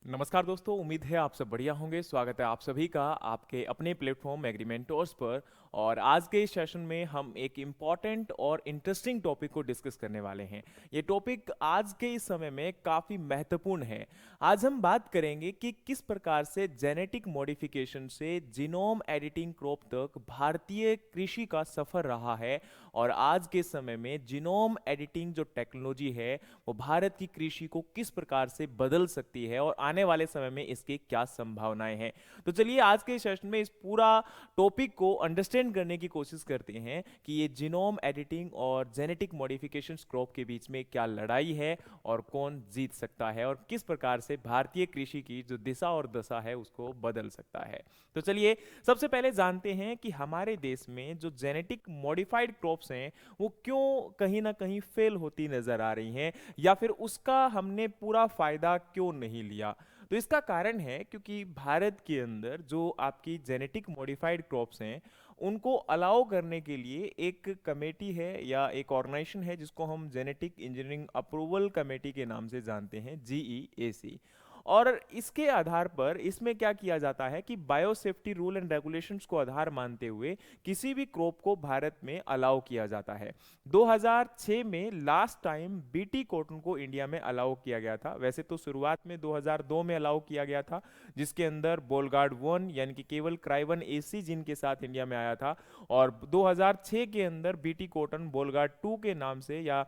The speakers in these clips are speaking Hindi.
नमस्कार दोस्तों, उम्मीद है आप सब बढ़िया होंगे। स्वागत है आप सभी का आपके अपने प्लेटफॉर्म एग्रीमेंटर्स पर। और आज के इस सेशन में हम एक इम्पॉर्टेंट और इंटरेस्टिंग टॉपिक को डिस्कस करने वाले हैं। ये टॉपिक आज के इस समय में काफ़ी महत्वपूर्ण है। आज हम बात करेंगे कि किस प्रकार से जेनेटिक मॉडिफिकेशन से जीनोम एडिटिंग क्रॉप तक भारतीय कृषि का सफ़र रहा है, और आज के समय में जीनोम एडिटिंग जो टेक्नोलॉजी है वो भारत की कृषि को किस प्रकार से बदल सकती है और आने वाले समय में इसकी क्या संभावनाएं हैं। तो चलिए आज के सेशन में इस पूरा टॉपिक को अंडरस्टैंड करने की कोशिश करते हैं कि ये जीनोम एडिटिंग और जेनेटिक मॉडिफिकेशन क्रॉप के बीच में क्या लड़ाई है और कौन जीत सकता है और किस प्रकार से भारतीय कृषि की जो दिशा और दशा है उसको बदल सकता है। तो चलिए सबसे पहले जानते हैं कि हमारे देश में जो जेनेटिक मॉडिफाइड क्रॉप्स हैं वो क्यों कहीं ना कहीं फेल होती नजर आ रही हैं, या फिर उसका हमने पूरा फायदा क्यों नहीं लिया। तो इसका कारण है क्योंकि भारत के अंदर जो आपकी जेनेटिक मॉडिफाइड क्रॉप्स हैं उनको अलाउ करने के लिए एक कमेटी है या एक ऑर्गेनाइजेशन है जिसको हम जेनेटिक इंजीनियरिंग अप्रूवल कमेटी के नाम से जानते हैं, जीईएसी। और इसके आधार पर इसमें क्या किया जाता है कि बायोसेफ्टी रूल एंड रेगुलेशंस को आधार मानते हुए किसी भी क्रॉप को भारत में अलाउ किया जाता है। 2006 में लास्ट टाइम बीटी कॉटन को इंडिया में अलाउ किया गया था। वैसे तो शुरुआत में 2002 में अलाउ किया गया था, जिसके अंदर बोलगार्ड 1 यानी कि केवल क्राइवन एसी जिन के साथ इंडिया में आया था, और 2006 के अंदर बीटी कॉटन बोलगार्ड 2 के नाम से या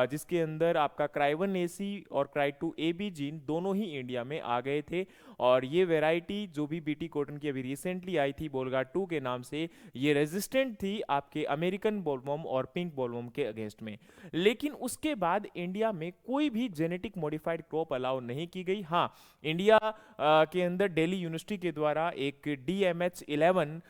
जिसके अंदर आपका क्राइवन एसी और क्राइ 2 ए बी जीन दोनों ही इंडिया में आ गए थे। और ये वेराइटी जो भी बीटी कॉटन की अभी रिसेंटली आई थी बोलगार्ड 2 के नाम से, ये रेजिस्टेंट थी आपके अमेरिकन बोलवर्म और पिंक बोलवर्म के अगेंस्ट में। लेकिन उसके बाद इंडिया में कोई भी जेनेटिक मॉडिफाइड क्रॉप अलाउ नहीं की गई। हाँ, इंडिया के अंदर दिल्ली यूनिवर्सिटी के द्वारा एक DMH11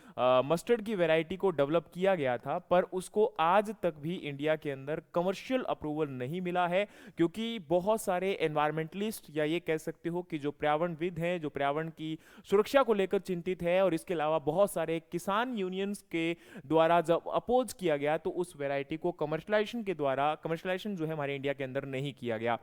मस्टर्ड की वैरायटी को डेवलप किया गया था, पर उसको आज तक भी इंडिया के अंदर कमर्शियल अप्रूवल नहीं मिला है, क्योंकि बहुत सारे एनवायरमेंटलिस्ट या ये कह सकते हो कि जो पर्यावरणविद हैं, जो पर्यावरण की सुरक्षा को लेकर चिंतित है, और इसके अलावा बहुत सारे किसान यूनियंस के द्वारा जब अपोज किया गया तो उस वैरायटी को कमर्शलाइजेशन जो है हमारे इंडिया के अंदर नहीं किया गया।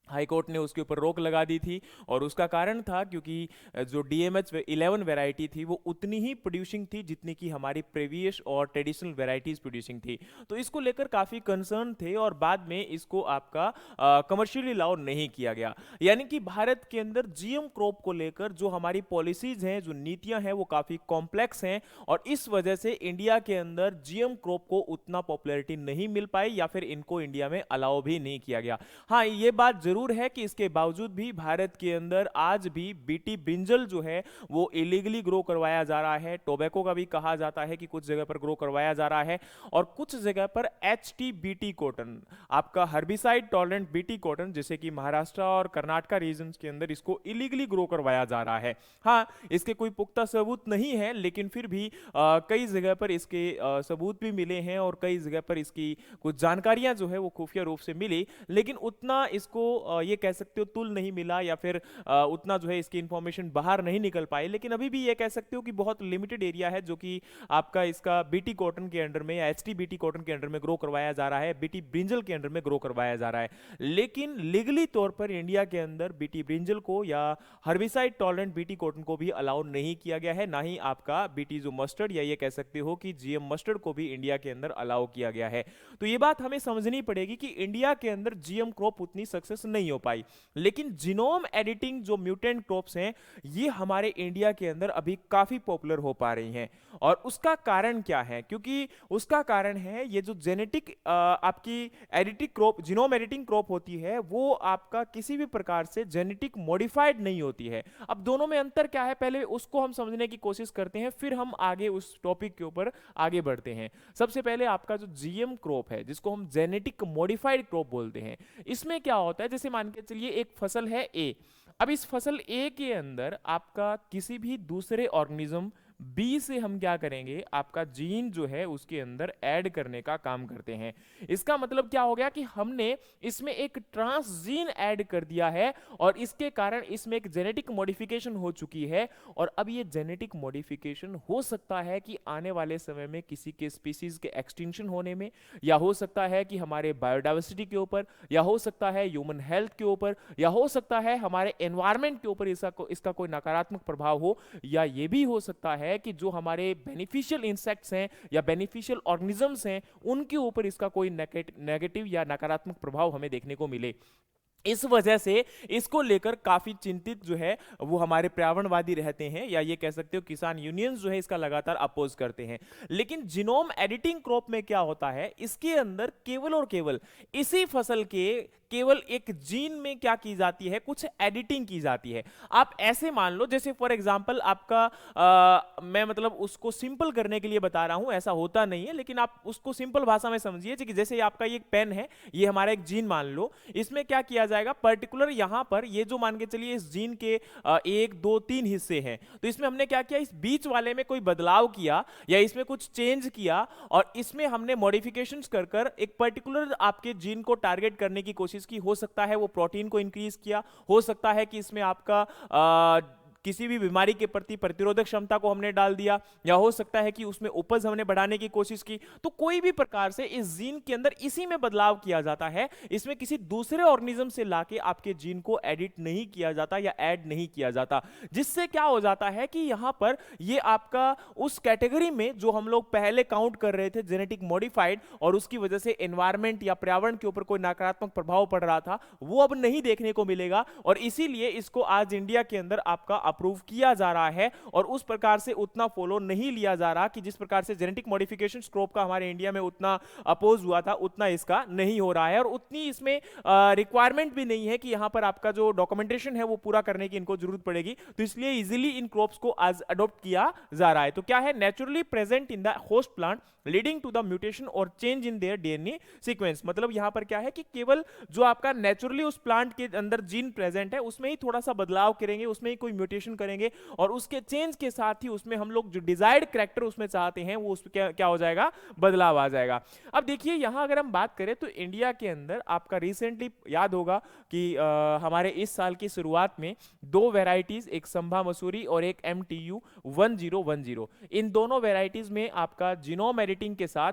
हाई कोर्ट ने उसके ऊपर रोक लगा दी थी, और उसका कारण था क्योंकि जो DMH11 वैरायटी थी वो उतनी ही प्रोड्यूसिंग थी जितनी कि हमारी प्रीवियस और ट्रेडिशनल वैरायटीज प्रोड्यूसिंग थी। तो इसको लेकर काफ़ी कंसर्न थे, और बाद में इसको आपका कमर्शियली अलाउ नहीं किया गया। यानी कि भारत के अंदर GM क्रॉप को लेकर जो हमारी पॉलिसीज हैं, जो नीतियां हैं, वो काफ़ी कॉम्प्लेक्स हैं, और इस वजह से इंडिया के अंदर GM क्रॉप को उतना पॉपुलैरिटी नहीं मिल पाई, या फिर इनको इंडिया में अलाउ भी नहीं किया गया। हाँ, ये बात जरूर है कि इसके बावजूद भी भारत के अंदर आज भी बीटी ब्रिंजल जो है वो इलीगली ग्रो करवाया जा रहा है। टोबैको का भी कहा जाता है कि कुछ जगह पर ग्रो करवाया जा रहा है, और कुछ जगह पर HT बीटी कॉटन, आपका हर्बिसाइड टॉलरेंट बीटी कॉटन, जैसे कि महाराष्ट्र और कर्नाटका रीजन के अंदर इसको इलीगली ग्रो करवाया जा रहा है। हाँ, इसके कोई पुख्ता सबूत नहीं है, लेकिन फिर भी कई जगह पर इसके सबूत भी मिले हैं, और कई जगह पर इसकी कुछ जानकारियां जो है वो खुफिया रूप से मिली, लेकिन उतना इसको ये कह सकते हो तुल नहीं मिला, या फिर उतना जो है इसकी इंफॉर्मेशन बाहर नहीं निकल पाई। लेकिन अभी भी ये कह सकते हो कि बहुत लिमिटेड एरिया है जो कि आपका इसका बीटी कॉटन के अंडर में या HT बीटी कॉटन के अंडर में ग्रो करवाया जा रहा है, बीटी ब्रिंजल के अंडर में ग्रो करवाया जा रहा है। लेकिन लीगली तौर पर इंडिया के अंदर बीटी ब्रिंजल को या हर्बिसाइड टॉलरेंट बीटी कॉटन को भी अलाउ नहीं किया गया है, ना ही आपका बीटी जो मस्टर्ड या ये कह सकते हो कि GM मस्टर्ड को भी इंडिया के अंदर अलाउ किया गया है। तो ये बात हमें समझनी पड़ेगी कि इंडिया के अंदर GM क्रॉप उतनी सक्सेस नहीं हो पाई, लेकिन जीनोम एडिटिंग जो म्यूटेंट क्रॉप्स हैं ये हमारे इंडिया के अंदर अभी काफी पॉपुलर हो पा रही हैं। और उसका कारण क्या है? क्योंकि उसका कारण है ये जो जेनेटिक आपकी editing crop, genome editing crop होती है, वो आपका किसी भी प्रकार से जेनेटिक मॉडिफाइड नहीं होती है। अब दोनों में अंतर क्या है, पहले उसको हम समझने की कोशिश करते हैं, फिर हम आगे उस टॉपिक के ऊपर आगे बढ़ते हैं। सबसे पहले आपका जो GM क्रॉप है, जिसको हम जेनेटिक मॉडिफाइड क्रॉप बोलते हैं, इसमें क्या होता है, जैसे मान के चलिए एक फसल है A। अब इस फसल A के अंदर आपका किसी भी दूसरे ऑर्गेनिज्म बी से हम क्या करेंगे, आपका जीन जो है उसके अंदर ऐड करने का काम करते हैं। इसका मतलब क्या हो गया कि हमने इसमें एक ट्रांसजीन ऐड कर दिया है और इसके कारण इसमें एक जेनेटिक मॉडिफिकेशन हो चुकी है। और अब ये जेनेटिक मॉडिफिकेशन हो सकता है कि आने वाले समय में किसी के स्पीसीज के एक्सटिंक्शन होने में, या हो सकता है कि हमारे बायोडाइवर्सिटी के ऊपर, या हो सकता है ह्यूमन हेल्थ के ऊपर, या हो सकता है हमारे एनवायरनमेंट के ऊपर इसका कोई नकारात्मक प्रभाव हो, या ये भी हो सकता है कि जो हमारे बेनिफिशियल इंसेक्ट्स हैं या बेनिफिशियल ऑर्गेनिजम्स हैं उनके ऊपर इसका कोई नेगेटिव या नकारात्मक प्रभाव हमें देखने को मिले। इस वजह से इसको लेकर काफी चिंतित जो है वो हमारे पर्यावरणवादी रहते हैं, या ये कह सकते हो किसान यूनियंस जो है इसका लगातार अपोज करते हैं। लेकिन जीनोम एडिटिंग क्रॉप में क्या होता है, इसके अंदर केवल और केवल इसी फसल के केवल एक जीन में क्या की जाती है, कुछ एडिटिंग की जाती है। आप ऐसे मान लो जैसे फॉर एग्जांपल आपका मैं मतलब उसको सिंपल करने के लिए बता रहा हूं, ऐसा होता नहीं है लेकिन आप उसको सिंपल भाषा में समझिए कि जैसे आपका ये पेन है, ये हमारा एक जीन मान लो, इसमें क्या किया जाएगा पर्टिकुलर यहां पर ये जो मान के चलिए इस जीन के 1 2 3 हिस्से हैं, तो इसमें हमने क्या किया, इस बीच वाले में कोई बदलाव किया या इसमें कुछ चेंज किया और इसमें हमने मॉडिफिकेशंस कर कर एक पर्टिकुलर आपके जीन को टारगेट करने की कोशिश की। हो सकता है वो प्रोटीन को इंक्रीज किया, हो सकता है कि इसमें आपका किसी भी बीमारी के प्रति प्रतिरोधक क्षमता को हमने डाल दिया, या हो सकता है कि उसमें उपज हमने बढ़ाने की कोशिश की। तो कोई भी प्रकार से इस जीन के अंदर इसी में बदलाव किया जाता है, इसमें किसी दूसरे ऑर्गेनिज्म से लाके आपके जीन को एडिट नहीं किया जाता या ऐड नहीं किया जाता। जिससे क्या हो जाता है कि यहां पर ये आपका उस कैटेगरी में जो हम लोग पहले काउंट कर रहे थे जेनेटिक मॉडिफाइड, और उसकी वजह से एनवायरमेंट या पर्यावरण के ऊपर कोई नकारात्मक प्रभाव पड़ रहा था, वो अब नहीं देखने को मिलेगा। और इसीलिए इसको आज इंडिया के अंदर आपका अप्रूव किया जा रहा है और उस प्रकार से उतना फॉलो नहीं लिया जा रहा कि जिस प्रकार से जेनेटिक मॉडिफिकेशन क्रॉप का हमारे इंडिया में उतना अपोज हुआ था, उतना इसका नहीं हो रहा है। और उतनी इसमें रिक्वायरमेंट भी नहीं है कि यहां पर आपका जो डॉक्यूमेंटेशन है वो पूरा करने की इनको जरूरत पड़ेगी, तो इसलिए इजीली इन क्रॉप्स को आज अडॉप्ट किया जा रहा है। तो क्या है, naturally present in the host plant leading to the mutation और change in their DNA sequence. मतलब यहां पर क्या है कि केवल जो आपका नेचुरली उस प्लांट के अंदर जीन प्रेजेंट है उसमें ही थोड़ा सा बदलाव करेंगे, उसमें ही कोई म्यूटेशन करेंगे और उसके चेंज के साथ ही उसमें हम लोग जो डिजायर्ड कैरेक्टर उसमें चाहते हैं वो उसमें क्या हो जाएगा, बदलाव आ जाएगा। अब देखिए यहां अगर हम बात करें तो इंडिया के अंदर आपका रिसेंटली याद होगा कि हमारे इस साल की शुरुआत में 2 वेराइटीज, एक संभा मसूरी और एक MTU 1010, इन दोनों वेराइटीज में आपका जीनोम एडिटिंग के साथ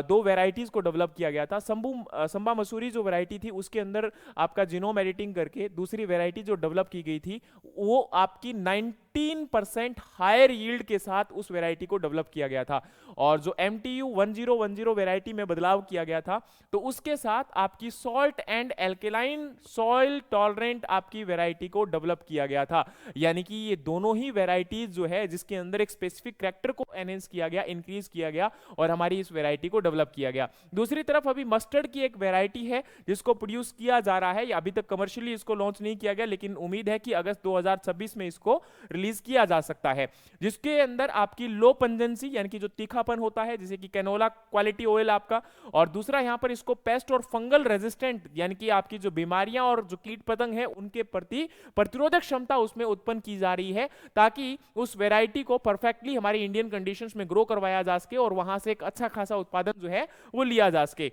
2 वेराइटीज को डेवलप किया गया था। संभा मसूरी जो वेराइटी थी उसके अंदर आपका जीनोम एडिटिंग करके दूसरी वेराइटी जो डेवलप की गई थी वो आपकी 19% हायर यील्ड के साथ उस वेराइटी को डेवलप किया गया था। और जो MTU 1010 वेराइटी में बदलाव किया गया था तो उसके साथ आपकी salt and alkaline soil tolerant आपकी वेराइटी को डेवलप किया गया था। यानी कि ये दोनों ही वेराइटीज जो है जिसके अंदर एक स्पेसिफिक कैरेक्टर को एनहेंस किया गया, इंक्रीज किया गया और हमारी इस वेराइटी को डेवलप किया गया। दूसरी तरफ अभी मस्टर्ड की एक वेराइटी है जिसको प्रोड्यूस किया जा रहा है, या अभी तक कमर्शियली इसको लॉन्च नहीं किया गया लेकिन उम्मीद है कि अगस्त 2026 में इसको रिलीज किया जा सकता है, जिसके अंदर आपकी लो पंजेंसी यानी कि जो तीखापन होता है जैसे कि कैनोला क्वालिटी ऑयल आपका, और दूसरा यहां पर इसको पेस्ट और फंगल रेजिस्टेंट यानी कि आपकी जो बीमारियां और जो कीट पतंग है उनके प्रति प्रतिरोधक क्षमता उसमें उत्पन्न की जा रही है ताकि उस वेराइटी को परफेक्टली हमारी इंडियन कंडीशंस में ग्रो करवाया जा सके और वहां से एक अच्छा खासा उत्पादन जो है वो लिया जा सके।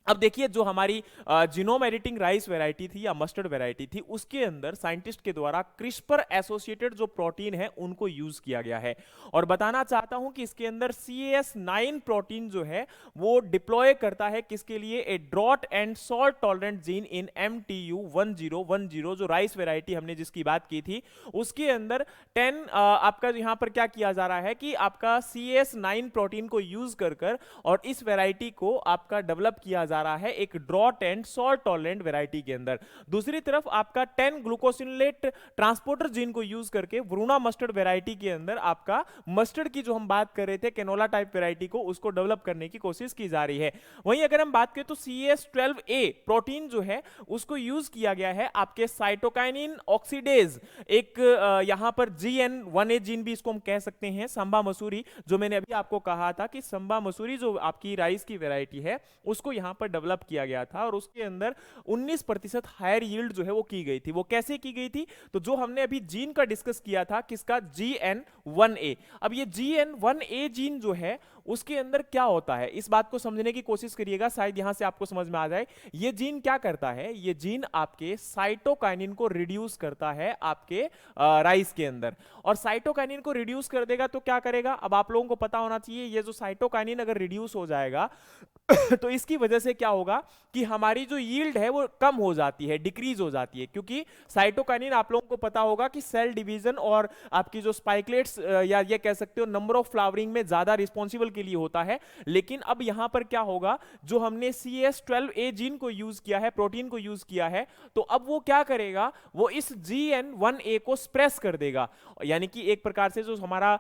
अब देखिए जो हमारी जीनोम एडिटिंग राइस वैरायटी थी या मस्टर्ड वैरायटी थी उसके अंदर साइंटिस्ट के द्वारा क्रिस्पर एसोसिएटेड जो प्रोटीन है उनको यूज किया गया है, और बताना चाहता हूं कि इसके अंदर CAS9 प्रोटीन जो है वो डिप्लॉय करता है किसके लिए, a drought and salt tolerant gene in MTU 1010 जो राइस वैरायटी हमने जिसकी बात की थी उसके अंदर 10 आपका यहां पर क्या किया जा रहा है कि आपका CAS9 प्रोटीन को यूज कर और इस वैरायटी को आपका डेवलप किया जा रहा है एक drought and salt tolerant variety के अंदर। दूसरी तरफ आपका 10 ग्लूकोसिलेट ट्रांसपोर्टर जीन को यूज करके वरुणा मस्टर्ड वैरायटी के अंदर आपका मस्टर्ड की जो हम बात कर रहे थे कैनोला टाइप वैरायटी को उसको डेवलप करने की कोशिश की जा रही है। वहीं अगर हम बात करें तो CAS12A प्रोटीन जो है उसको यूज किया गया है आपके साइटोकाइनिन ऑक्सीडेज, एक यहां पर GN1A जीन भी इसको हम कह सकते हैं। संभा मसूरी जो मैंने अभी आपको कहा था कि संभा मसूरी जो आपकी राइस की वैरायटी है उसको यहां पर में डेवलप किया गया था और उसके अंदर 19% हायर यील्ड जो है वो की गई थी। वो कैसे की गई थी? तो जो हमने अभी जीन का डिस्कस किया था, किसका? GN1A। अब ये GN1A जीन जो है उसके अंदर क्या होता है, इस बात को समझने की कोशिश करिएगा, शायद यहां से आपको समझ में आ जाए। ये जीन क्या करता है? ये जीन आपके साइटोकाइनिन को रिड्यूस करता है आपके राइस के अंदर, और साइटोकाइनिन को रिड्यूस कर देगा तो क्या करेगा? अब आप लोगों को पता होना चाहिए, ये जो साइटोकाइनिन अगर रिड्यूस हो जाएगा तो इसकी वजह से क्या होगा कि हमारी जो यील्ड है वो कम हो जाती है, डिक्रीज हो जाती है, क्योंकि साइटोकाइनिन आप लोगों को पता होगा कि सेल डिवीजन और आपकी जो स्पाइकलेट्स या ये कह सकते हो नंबर ऑफ फ्लावरिंग में ज्यादा रिस्पॉन्सिबल के लिए होता है। लेकिन अब यहां पर क्या होगा, जो हमने CS12A जीन को यूज किया है, प्रोटीन को यूज किया है, तो अब वो क्या करेगा? वो इस GN1A को स्प्रेस कर देगा, यानी कि एक प्रकार से जो हमारा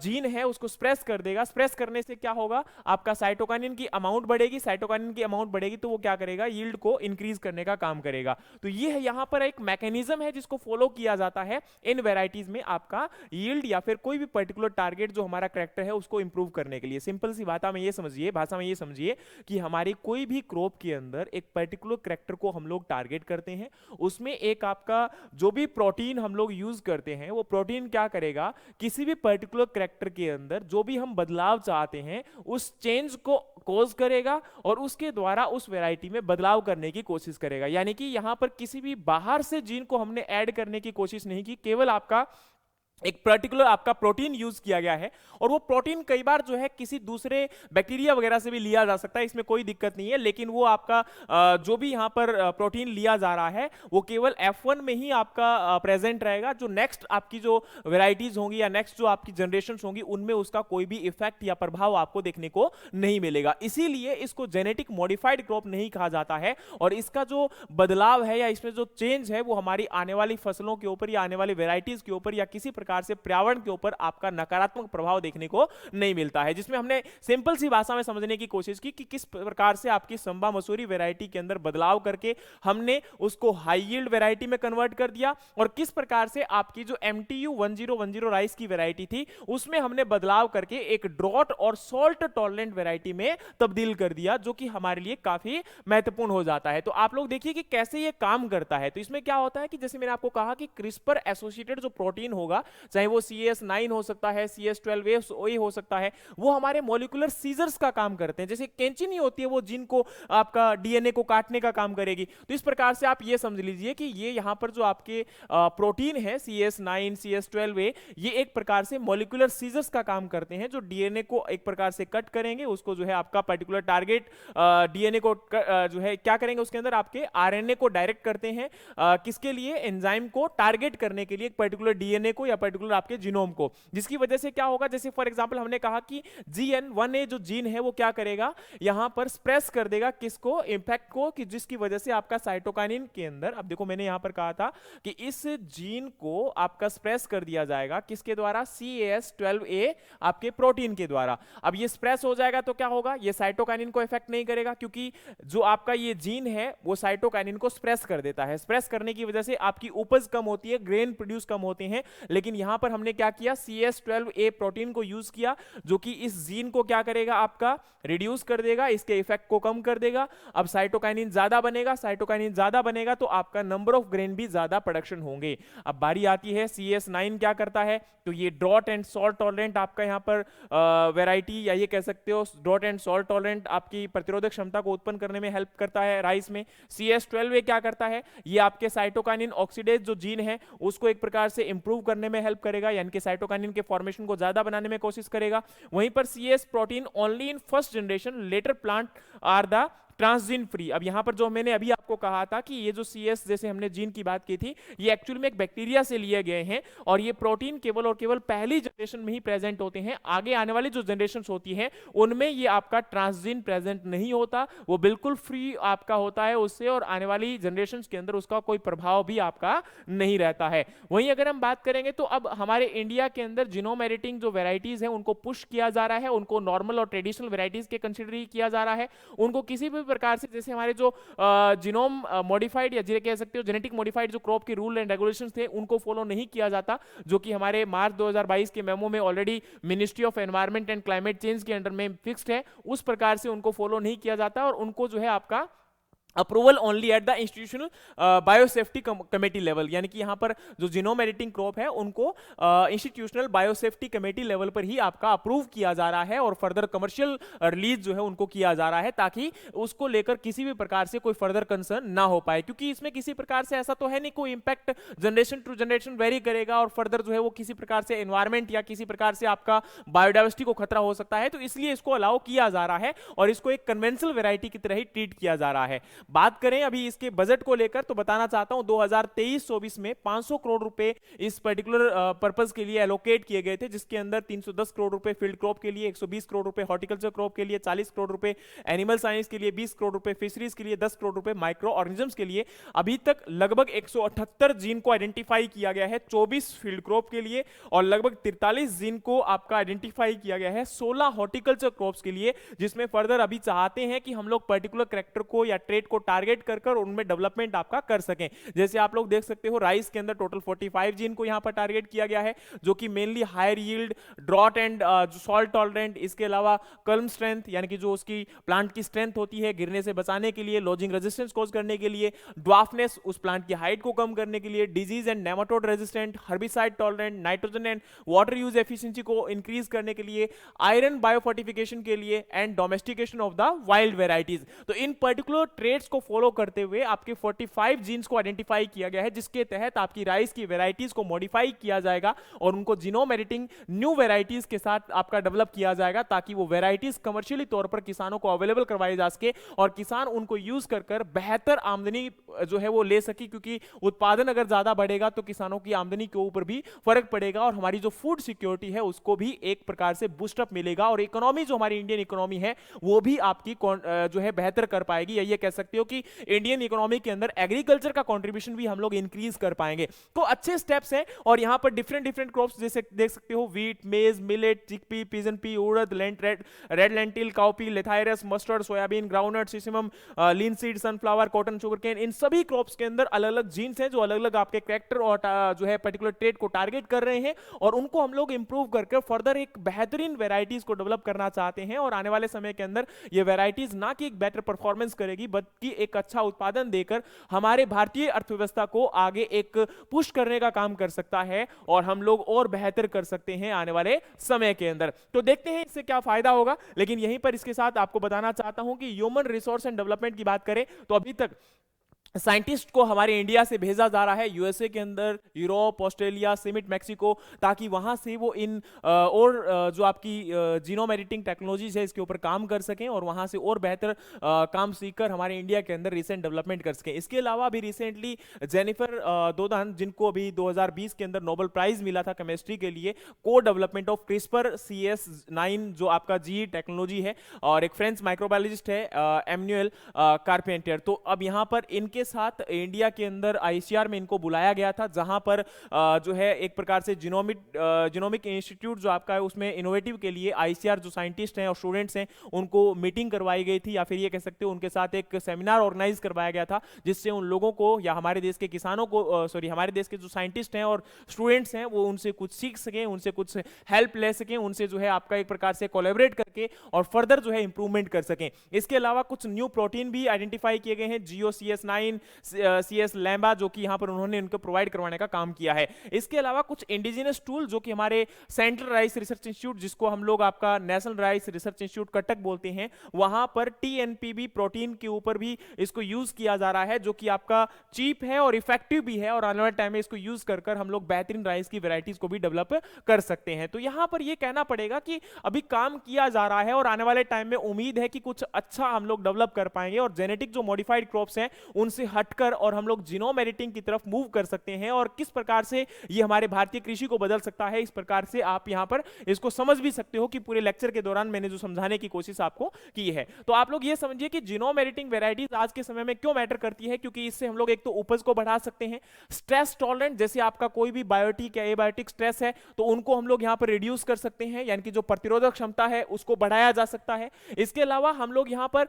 जीन है उसको स्प्रेस कर देगा। स्प्रेस करने से क्या होगा? आपका साइटोकाइनिन की अमाउंट बढ़ेगी, साइटोकाइनिन की अमाउंट बढ़ेगी तो वो क्या करेगा? यील्ड को इंक्रीज करने का काम करेगा। तो ये है यहां पर एक मैकेनिज्म है जिसको फॉलो किया जाता है इन वेराइटीज में, आपका यील्ड या फिर कोई भी पर्टिकुलर टारगेट जो हमारा करेक्टर है उसको इंप्रूव करने के लिए। सिंपल सी भाषा में ये समझिए कि हमारी कोई भी क्रॉप के अंदर एक पर्टिकुलर करेक्टर को हम लोग टारगेट करते हैं, उसमें एक आपका जो भी प्रोटीन हम लोग यूज करते हैं वो प्रोटीन क्या करेगा? किसी भी पर्टिकुलर करेक्टर के अंदर जो भी हम बदलाव चाहते हैं उस चेंज को कोज करेगा और उसके द्वारा उस वैरायटी में बदलाव करने की कोशिश करेगा। यानी कि यहां पर किसी भी बाहर से जीन को हमने ऐड करने की कोशिश नहीं की, केवल आपका एक पर्टिकुलर आपका प्रोटीन यूज किया गया है, और वो प्रोटीन कई बार जो है किसी दूसरे बैक्टीरिया वगैरह से भी लिया जा सकता है, इसमें कोई दिक्कत नहीं है। लेकिन वो आपका जो भी यहां पर प्रोटीन लिया जा रहा है वो केवल F1 में ही आपका प्रेजेंट रहेगा। जो नेक्स्ट आपकी जो वेराइटीज होंगी या नेक्स्ट जो आपकी जनरेशन होंगी उनमें उसका कोई भी इफेक्ट या प्रभाव आपको देखने को नहीं मिलेगा। इसीलिए इसको जेनेटिक मॉडिफाइड क्रॉप नहीं कहा जाता है, और इसका जो बदलाव है या इसमें जो चेंज है वो हमारी आने वाली फसलों के ऊपर या आने वाली वेराइटीज के ऊपर या किसी प्रकार से पर्यावरण के ऊपर आपका नकारात्मक प्रभाव देखने को नहीं मिलता है। जिसमें हमने सिंपल सी भाषा में समझने की कोशिश की कि किस प्रकार से आपकी संबा मसूरी वैरायटी के अंदर बदलाव करके हमने उसको हाई यील्ड वैरायटी में कन्वर्ट कर दिया, और किस प्रकार से आपकी जो MTU 1010 राइस की वैरायटी थी उसमें हमने बदलाव करके एक ड्रॉट और सॉल्ट टॉलरेंट वैरायटी में तब्दील कर दिया, जो कि हमारे लिए काफी महत्वपूर्ण हो जाता है। तो आप लोग देखिए कि कैसे ये काम करता है। तो इसमें क्या होता है कि जैसे मैंने आपको कहा कि क्रिस्पर एसोसिएटेड जो प्रोटीन होगा, चाहे वो CS9 हो सकता है, CS12A हो सकता है, वो हमारे मॉलिक्यूलर सीजर्स का काम करते हैं। जैसे कैंची नहीं होती है, वो जीन को आपका DNA को काटने का काम करेगी। तो इस प्रकार से आप ये समझ लीजिए कि ये यहां पर जो आपके प्रोटीन है CS9 CS12A, ये एक प्रकार से मॉलिक्यूलर सीजर्स का काम करते हैं, जो DNA को एक प्रकार से कट करेंगे, उसको जो है आपका पर्टिकुलर टारगेट DNA को जो है क्या करेंगे, उसके अंदर आपके RNA को डायरेक्ट करते हैं किसके लिए? एंजाइम को टारगेट करने के लिए, एक पर्टिकुलर DNA को या पर्टिकुलर आपके जीनोम को। जिसकी वजह से क्या होगा, जैसे फॉर एग्जांपल हमने कहा कि GN1A जो जीन है वो क्या करेगा? यहां पर स्प्रेस कर देगा किसको? इंफेक्ट को, कि जिसकी वजह से आपका साइटोकाइनिन के अंदर, अब देखो मैंने यहां पर कहा था कि इस जीन को आपका स्प्रेस कर दिया जाएगा किसके द्वारा? CS12A आपके प्रोटीन के द्वारा। अब ये स्प्रेस हो जाएगा तो क्या होगा? ये साइटोकाइनिन को इफेक्ट नहीं करेगा, क्योंकि जो आपका ये जीन है वो साइटोकाइनिन को स्प्रेस कर देता है। स्प्रेस करने की वजह से आपकी उपज कम होती है, ग्रेन प्रोड्यूस कम होते हैं। लेकिन यहां पर हमने क्या किया? CS12A प्रोटीन को यूज किया, जो कि इस जीन को क्या करेगा? आपका रिड्यूस कर देगा, इसके इफेक्ट को कम कर देगा। अब साइटोकाइनिन ज्यादा बनेगा, साइटोकाइनिन ज्यादा बनेगा तो आपका नंबर ऑफ ग्रेन भी ज्यादा प्रोडक्शन होंगे। अब बारी आती है CS9 क्या करता है? तो ये ड्रॉट एंड सॉल्ट टॉलरेंट आपका यहां पर वैरायटी, या ये कह सकते हो ड्रॉट एंड सॉल्ट टॉलरेंट आपकी प्रतिरोधक क्षमता को उत्पन्न करने में हेल्प करता है राइस में। CS12A क्या करता है? ये आपके साइटोकाइनिन ऑक्सीडेज जो जीन है उसको एक प्रकार से इंप्रूव करने में हेल्प करेगा, यानी कि साइटोकाइनिन के फॉर्मेशन को ज्यादा बनाने में कोशिश करेगा। वहीं पर CS protein only in first generation, later plant are the transgene free. अब यहां पर जो मैंने अभी आपको कहा था कि ये जो CS जैसे हमने जीन की बात की थी, ये एक्चुअली में एक बैक्टीरिया से लिए गए हैं, और ये प्रोटीन केवल और केवल पहली जनरेशन में ही प्रेजेंट होते हैं। आगे आने वाली जो जनरेशन होती हैं उनमें ये आपका ट्रांसजीन प्रेजेंट नहीं होता, वो बिल्कुल फ्री आपका होता है उससे, और आने वाली जनरेशन के अंदर उसका कोई प्रभाव भी आपका नहीं रहता है। वहीं अगर हम बात करेंगे तो अब हमारे इंडिया के अंदर जीनोम एडिटिंग जो वेराइटीज है उनको पुश किया जा रहा है, उनको नॉर्मल और ट्रेडिशनल वेराइटीज के कंसिडर किया जा रहा है, उनको किसी भी प्रकार से जैसे हमारे जो जीनोम मॉडिफाइड या कह सकते हो जेनेटिक मॉडिफाइड जो क्रॉप के रूल एंड रेगुलेशंस थे उनको फॉलो नहीं किया जाता, जो कि हमारे मार्च 2022 के मेमो में already ministry of environment and climate change के अंडर में फिक्स्ड है, उस प्रकार से उनको फॉलो नहीं किया जाता और उनको जो है आपका approval only at the institutional biosafety committee level, यानी कि यहाँ पर जो जीनोम एडिटिंग क्रॉप है उनको इंस्टीट्यूशनल बायोसेफ्टी कमेटी लेवल पर ही आपका अप्रूव किया जा रहा है और फर्दर कमर्शियल रिलीज जो है उनको किया जा रहा है, ताकि उसको लेकर किसी भी प्रकार से कोई फर्दर कंसर्न ना हो पाए, क्योंकि इसमें किसी प्रकार से ऐसा तो है नहीं कोई impact generation to generation vary करेगा और फर्दर जो है वो किसी प्रकार से एनवायरमेंट या किसी प्रकार से आपका बायोडाइवर्सिटी को खतरा हो सकता है, तो इसलिए इसको अलाउ किया जा रहा है और इसको एक कन्वेंशनल वेराइटी की तरह ही ट्रीट किया जा रहा है। बात करें अभी इसके बजट को लेकर तो बताना चाहता हूं 2023-24 में 500 करोड़ रुपए इस पर्टिकुलर पर्पस के लिए एलोकेट किए गए थे, जिसके अंदर 310 करोड़ रुपए फील्ड क्रॉप के लिए, 120 करोड़ रुपए हॉर्टिकल्चर क्रॉप के लिए, 40 करोड़ रुपए एनिमल साइंस के लिए, 20 करोड़ रुपए फिशरीज के लिए, 10 करोड़ रुपए माइक्रो ऑर्गेनिजम्स के लिए। अभी तक लगभग 178 जीन को आइडेंटिफाई किया गया है 24 फील्ड क्रॉप के लिए और लगभग 43 जीन को आपका आइडेंटिफाई किया गया है 16 हॉर्टिकल्चर क्रॉप्स के लिए, जिसमें फर्दर अभी चाहते हैं कि हम लोग पर्टिकुलर कैरेक्टर को या ट्रेड को टारगेट कर उनमें डेवलपमेंट आपका कर सकें। जैसे आप लोग देख सकते हो राइस के अंदर टोटल 45 जीन को यहां पर टारगेट किया गया है, जो कि mainly higher yield, drought and salt tolerant, इसके अलावा कल्म स्ट्रेंथ यानी कि जो उसकी प्लांट की स्ट्रेंथ होती है गिरने से बचाने के लिए, लॉजिंग रेजिस्टेंस कॉज करने के लिए, ड्वार्फनेस उस प्लांट की हाइट को कम करने के लिए, disease and nematode resistant, herbicide tolerant, nitrogen and water use efficiency को इंक्रीज करने के लिए, आयरन बायोफोर्टिफिकेशन के लिए and domestication of the wild varieties. तो इन पर्टिकुलर ट्रेड्स को फॉलो करते हुए आपके 45 जीन्स को आइडेंटिफाई किया गया है, जिसके तहत आपकी राइस की वेराइटीज को मॉडिफाई किया जाएगा और उनको जीनोम एडिटिंग न्यू वेराइटीज के साथ आपका डेवलप किया जाएगा, ताकि वो वेराइटीज कमर्शियली तौर पर किसानों को अवेलेबल करवाई जा सके और किसान उनको यूज कर बेहतर आमदनी जो है वो ले सके, क्योंकि उत्पादन अगर ज्यादा बढ़ेगा तो किसानों की आमदनी के ऊपर भी फर्क पड़ेगा और हमारी जो फूड सिक्योरिटी है उसको भी एक प्रकार से बूस्टअप मिलेगा और इकोनॉमी जो हमारी इंडियन इकोनॉमी है वो भी आपकी जो है बेहतर कर पाएगी, या ये कह सकते हो कि इंडियन इकोनॉमी के अंदर एग्रीकल्चर का कंट्रीब्यूशन भी हम लोग इंक्रीज कर पाएंगे। तो अच्छे स्टेप्स हैं और यहां पर डिफरेंट डिफरेंट क्रॉप्स जैसे देख सकते हो wheat, maize, millet, chickpea, pigeon pea, उड़द, red lentil, cowpea, lathyrus, mustard, soybean, groundnut, sesamum, linseed, sunflower, cotton, sugarcane, इन सभी क्रॉप्स के अंदर अलग अलग जीन्स हैं जो अलग अलग आपके कैरेक्टर और जो है पर्टिकुलर ट्रेड को टारगेट कर रहे हैं और उनको हम लोग इंप्रूव करके फर्दर एक बेहतरीन वेराइटीज को डेवलप करना चाहते हैं और आने वाले समय के अंदर ये वेराइटीज ना कि एक बेटर परफॉर्मेंस करेगी बल्कि एक अच्छा उत्पादन देकर हमारे भारतीय अर्थव्यवस्था को आगे एक पुश करने का काम कर सकता है और हम लोग और बेहतर कर सकते हैं आने वाले समय के अंदर। तो देखते हैं इससे क्या फायदा होगा, लेकिन यहीं पर इसके साथ आपको बताना चाहता हूं कि ह्यूमन रिसोर्स एंड डेवलपमेंट की बात करें तो अभी तक साइंटिस्ट को हमारे इंडिया से भेजा जा रहा है यूएसए के अंदर, यूरोप, ऑस्ट्रेलिया, सिमिट, मैक्सिको, ताकि वहां से वो इन और जो आपकी जीनोम एडिटिंग टेक्नोलॉजीज है इसके ऊपर काम कर सकें और वहां से और बेहतर काम सीखकर हमारे इंडिया के अंदर रिसेंट डेवलपमेंट कर सकें। इसके अलावा अभी रिसेंटली जेनिफर दोदान, जिनको अभी 2020 के अंदर नोबेल प्राइज मिला था केमिस्ट्री के लिए, को डेवलपमेंट ऑफ क्रिस्पर CS9 जो आपका जी टेक्नोलॉजी है, और एक फ्रेंच माइक्रोबायोलॉजिस्ट है एमन्युएल कारपेंटर। तो अब यहाँ पर इनके साथ इंडिया के अंदर ICR में इनको बुलाया गया था, जहां पर जो है एक प्रकार से जिनोमिक इंस्टीट्यूट जो आपका है उसमें इनोवेटिव के लिए ICR जो साइंटिस्ट हैं और स्टूडेंट्स हैं उनको मीटिंग करवाई गई थी, या फिर ये कह सकते हो उनके साथ एक सेमिनार ऑर्गेनाइज करवाया गया था, जिससे उन लोगों को या हमारे देश के किसानों को हमारे देश के जो साइंटिस्ट हैं और स्टूडेंट्स हैं वो उनसे कुछ सीख सकें, उनसे कुछ हेल्प ले सकें, उनसे जो है आपका एक प्रकार से कोलैबोरेट करके और फर्दर जो है इंप्रूवमेंट कर सकें। इसके अलावा कुछ न्यू प्रोटीन भी आइडेंटिफाई किए गए हैं, GOCS9, CS लैम्बा, जो कि यहां पर उन्होंने उनको प्रोवाइड करवाने का काम किया है। इसके अलावा कुछ इंडिजिनस टूल जो कि हमारे सेंट्रल राइस रिसर्च इंस्टीट्यूट, जिसको हम लोग आपका national rice research institute Cuttack बोलते हैं, वहां पर TNPB प्रोटीन के ऊपर भी इसको यूज किया जा रहा है, जो कि आपका चीप है और इफेक्टिव भी है और आने वाले टाइम में इसको यूज कर हम लोग बेहतरीन राइस की वेराइटीज को भी डेवलप कर सकते हैं। तो यहां पर यह कहना पड़ेगा कि अभी काम किया जा रहा है और आने वाले टाइम में उम्मीद है कि कुछ अच्छा हम लोग डेवलप कर पाएंगे और जेनेटिक जो मॉडिफाइड क्रॉप्स हैं उनसे से हटकर और हम लोग जीनोम एडिटिंग की तरफ मूव कर सकते हैं, और किस प्रकार से ये हमारे भारतीय कृषि को बदल सकता है, इस प्रकार से आप यहाँ पर इसको समझ भी सकते हो कि पूरे लेक्चर के दौरान मैंने जो समझाने की कोशिश आपको की है। तो आप लोग ये समझिए कि जीनोम एडिटिंग वेराइटीज आज के समय में क्यों मैटर करती है, क्योंकि इससे हम लोग एक तो उपज को बढ़ा सकते हैं, स्ट्रेस टॉलरेंट, जैसे आपका कोई भी बायोटिक या एबायोटिक स्ट्रेस है तो उनको हम लोग यहाँ पर रिड्यूस कर सकते हैं, यानी कि जो प्रतिरोधक क्षमता है उसको बढ़ाया जा सकता है। इसके अलावा हम लोग यहाँ पर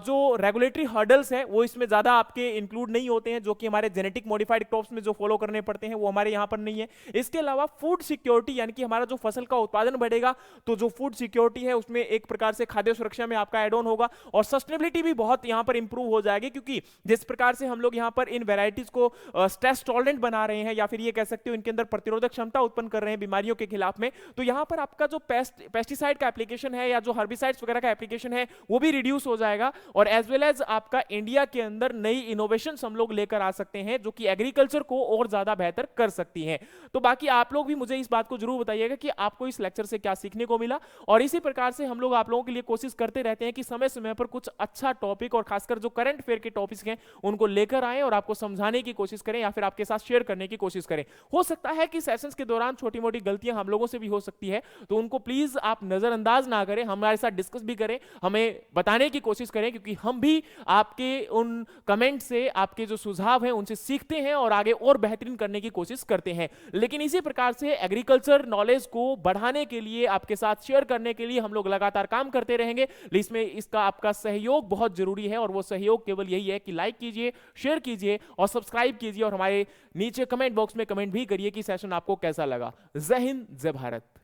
जो रेगुलेटरी हर्डल्स है वो इसमें ज्यादा आपके इंक्लूड नहीं होते हैं, जो कि हमारे जेनेटिक मॉडिफाइड क्रॉप्स में जो फॉलो करने पड़ते हैं वो हमारे यहाँ पर नहीं है। इसके अलावा फूड सिक्योरिटी, यानी कि हमारा जो फसल का उत्पादन बढ़ेगा तो जो फूड सिक्योरिटी है उसमें एक प्रकार से खाद्य सुरक्षा में आपका एड ऑन होगा, और सस्टेनेबिलिटी भी बहुत यहाँ पर इंप्रूव हो जाएगी, क्योंकि जिस प्रकार से हम लोग यहाँ पर इन वेराइटीज को स्ट्रेस टॉलरेंट बना रहे हैं, या फिर ये कह सकते हो इनके अंदर प्रतिरोधक क्षमता उत्पन्न कर रहे हैं बीमारियों के खिलाफ में, तो यहाँ पर आपका जो पेस्टिसाइड का एप्लीकेशन है या जो हर्बिसाइड्स वगैरह का एप्लीकेशन है वो भी रिड्यूस हो जाएगा, और एज वेल एज आपका इंडिया के अंदर नई इनोवेशन हम लोग लेकर आ सकते हैं जो कि एग्रीकल्चर को और ज्यादा बेहतर कर सकती हैं। तो बाकी आप लोग भी मुझे इस बात को जरूर बताइएगा कि आपको इस लेक्चर से क्या सीखने को मिला, और इसी प्रकार से हम लोग आप लोगों के लिए कोशिश करते रहते हैं कि समय समय पर कुछ अच्छा टॉपिक और खासकर जो करंट अफेयर के टॉपिक्स हैं उनको लेकर आएं और आपको समझाने की कोशिश करें या फिर आपके साथ शेयर करने की कोशिश करें। हो सकता है कि सेशंस के दौरान छोटी मोटी गलतियां हम लोगों से भी हो सकती है, तो उनको प्लीज आप नजरअंदाज ना करें, हमारे साथ डिस्कस भी करें, हमें बताने की कोशिश करें, क्योंकि हम भी आपके उन कमेंट से, आपके जो सुझाव हैं उनसे सीखते हैं और आगे और बेहतरीन करने की कोशिश करते हैं। लेकिन इसी प्रकार से एग्रीकल्चर नॉलेज को बढ़ाने के लिए, आपके साथ शेयर करने के लिए हम लोग लगातार काम करते रहेंगे। इसमें इसका आपका सहयोग बहुत जरूरी है, और वो सहयोग केवल यही है कि लाइक कीजिए, शेयर कीजिए और सब्सक्राइब कीजिए, और हमारे नीचे कमेंट बॉक्स में कमेंट भी करिए कि सेशन आपको कैसा लगा। जय हिंद, जय भारत।